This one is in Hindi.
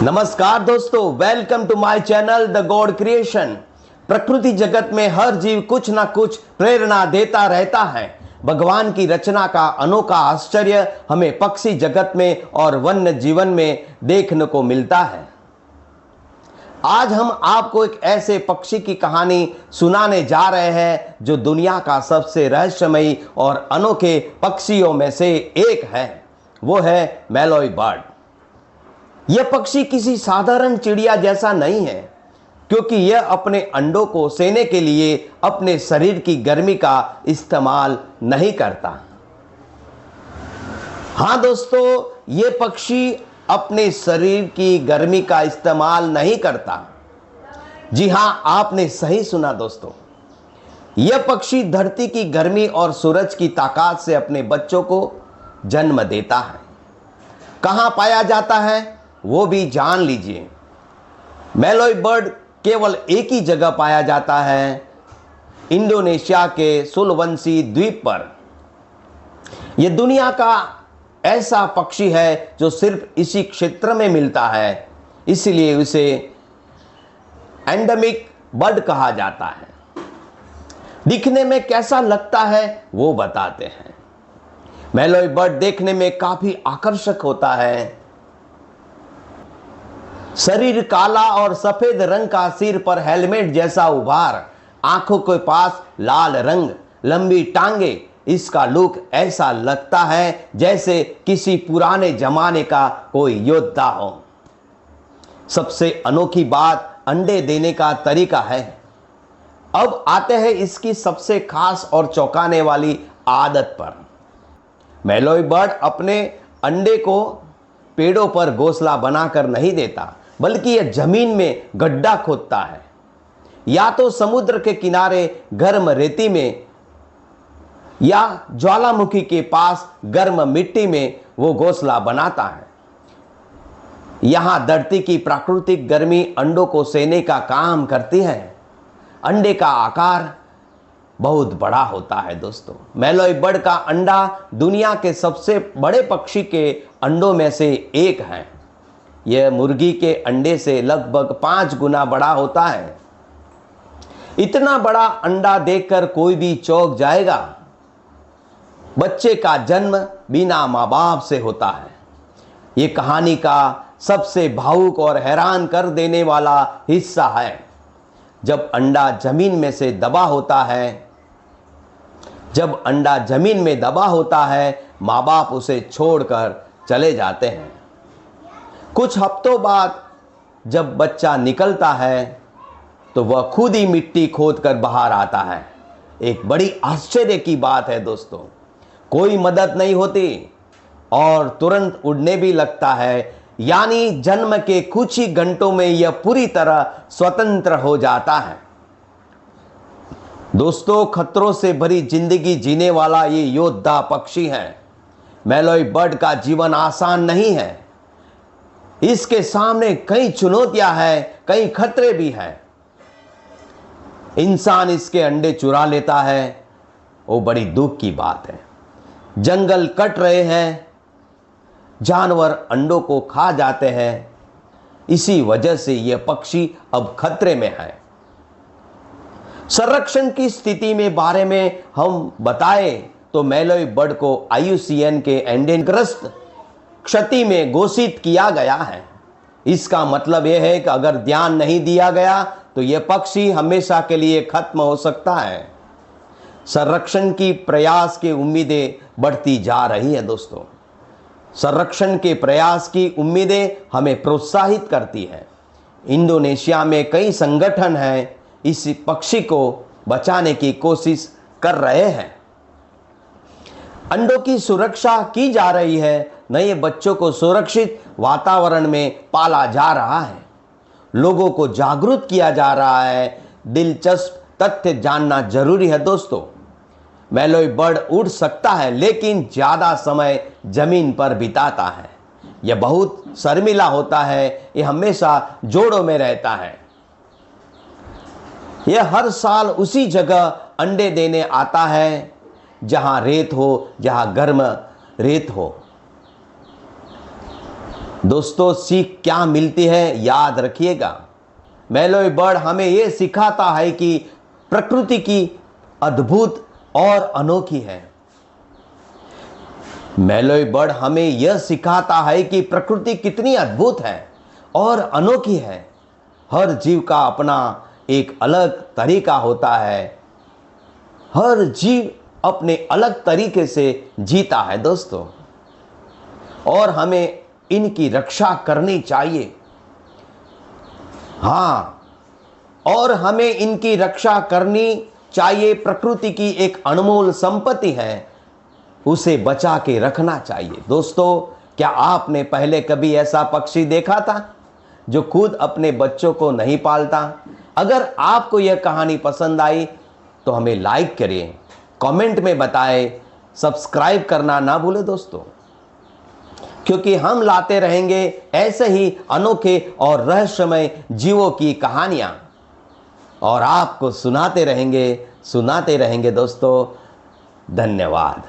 नमस्कार दोस्तों, welcome to my channel the god creation. प्रकृति जगत में हर जीव कुछ ना कुछ प्रेरणा देता रहता है। भगवान की रचना का अनोखा आश्चर्य हमें पक्षी जगत में और वन्य जीवन में देखने को मिलता है। आज हम आपको एक ऐसे पक्षी की कहानी सुनाने जा रहे हैं जो दुनिया का सबसे रहस्यमयी और अनोखे पक्षियों में से एक है। वो है मैलोई बर्ड। यह पक्षी किसी साधारण चिड़िया जैसा नहीं है, क्योंकि यह अपने अंडों को सेने के लिए अपने शरीर की गर्मी का इस्तेमाल नहीं करता। हां दोस्तों, यह पक्षी अपने शरीर की गर्मी का इस्तेमाल नहीं करता। जी हां, आपने सही सुना दोस्तों। यह पक्षी धरती की गर्मी और सूरज की ताकत से अपने बच्चों को जन्म देता है। कहां पाया जाता है वो भी जान लीजिए। मैलोई बर्ड केवल एक ही जगह पाया जाता है, इंडोनेशिया के सुलवंसी द्वीप पर। यह दुनिया का ऐसा पक्षी है जो सिर्फ इसी क्षेत्र में मिलता है, इसलिए उसे एंडेमिक बर्ड कहा जाता है। दिखने में कैसा लगता है वो बताते हैं। मैलोई बर्ड देखने में काफी आकर्षक होता है। शरीर काला और सफेद रंग का, सिर पर हेलमेट जैसा उभार, आंखों के पास लाल रंग, लंबी टांगे। इसका लुक ऐसा लगता है जैसे किसी पुराने जमाने का कोई योद्धा हो। सबसे अनोखी बात अंडे देने का तरीका है। अब आते हैं इसकी सबसे खास और चौंकाने वाली आदत पर। मैलोई बर्ड अपने अंडे को पेड़ों पर घोंसला बनाकर नहीं देता, बल्कि यह जमीन में गड्ढा खोदता है, या तो समुद्र के किनारे गर्म रेती में या ज्वालामुखी के पास गर्म मिट्टी में वो घोंसला बनाता है। यहां धरती की प्राकृतिक गर्मी अंडों को सेने का काम करती है। अंडे का आकार बहुत बड़ा होता है दोस्तों। मैलोई बर्ड का अंडा दुनिया के सबसे बड़े पक्षी के अंडों में से एक है। यह मुर्गी के अंडे से लगभग 5 गुना बड़ा होता है। इतना बड़ा अंडा देखकर कोई भी चौंक जाएगा। बच्चे का जन्म बिना माँ बाप से होता है। यह कहानी का सबसे भावुक और हैरान कर देने वाला हिस्सा है। जब अंडा जमीन में दबा होता है, माँ बाप उसे छोड़कर चले जाते हैं। कुछ हफ्तों बाद जब बच्चा निकलता है तो वह खुद ही मिट्टी खोदकर बाहर आता है। एक बड़ी आश्चर्य की बात है दोस्तों, कोई मदद नहीं होती और तुरंत उड़ने भी लगता है। यानी जन्म के कुछ ही घंटों में यह पूरी तरह स्वतंत्र हो जाता है। दोस्तों, खतरों से भरी जिंदगी जीने वाला ये योद्धा पक्षी है। मैलोई बर्ड का जीवन आसान नहीं है। इसके सामने कई चुनौतियां हैं, कई खतरे भी हैं। इंसान इसके अंडे चुरा लेता है, वो बड़ी दुख की बात है। जंगल कट रहे हैं, जानवर अंडों को खा जाते हैं। इसी वजह से यह पक्षी अब खतरे में है। संरक्षण की स्थिति में बारे में हम बताएं तो मैलोई बर्ड को IUCN के एंडेमिकग्रस्त क्षति में घोषित किया गया है। इसका मतलब यह है कि अगर ध्यान नहीं दिया गया तो यह पक्षी हमेशा के लिए खत्म हो सकता है। संरक्षण की प्रयास की उम्मीदें बढ़ती जा रही है दोस्तों। संरक्षण के प्रयास की उम्मीदें हमें प्रोत्साहित करती है। इंडोनेशिया में कई संगठन हैं, इस पक्षी को बचाने की कोशिश कर रहे हैं। अंडों की सुरक्षा की जा रही है, नए बच्चों को सुरक्षित वातावरण में पाला जा रहा है, लोगों को जागरूक किया जा रहा है। दिलचस्प तथ्य जानना जरूरी है दोस्तों। मैलोई बर्ड उड़ सकता है, लेकिन ज्यादा समय जमीन पर बिताता है। यह बहुत शर्मीला होता है। यह हमेशा जोड़ों में रहता है। यह हर साल उसी जगह अंडे देने आता है जहां रेत हो, जहां गर्म रेत हो। दोस्तों, सीख क्या मिलती है याद रखिएगा। मैलोई बर्ड हमें यह सिखाता है कि प्रकृति की अद्भुत और अनोखी है। मैलोई बर्ड हमें यह सिखाता है कि प्रकृति कितनी अद्भुत है और अनोखी है। हर जीव का अपना एक अलग तरीका होता है। हर जीव अपने अलग तरीके से जीता है दोस्तों, और हमें इनकी रक्षा करनी चाहिए। हाँ, और हमें इनकी रक्षा करनी चाहिए। प्रकृति की एक अनमोल संपत्ति है, उसे बचा के रखना चाहिए। दोस्तों, क्या आपने पहले कभी ऐसा पक्षी देखा था जो खुद अपने बच्चों को नहीं पालता? अगर आपको यह कहानी पसंद आई तो हमें लाइक करिए, कमेंट में बताएं, सब्सक्राइब करना ना भूलें दोस्तों, क्योंकि हम लाते रहेंगे ऐसे ही अनोखे और रहस्यमय जीवों की कहानियां, और आपको सुनाते रहेंगे दोस्तों। धन्यवाद।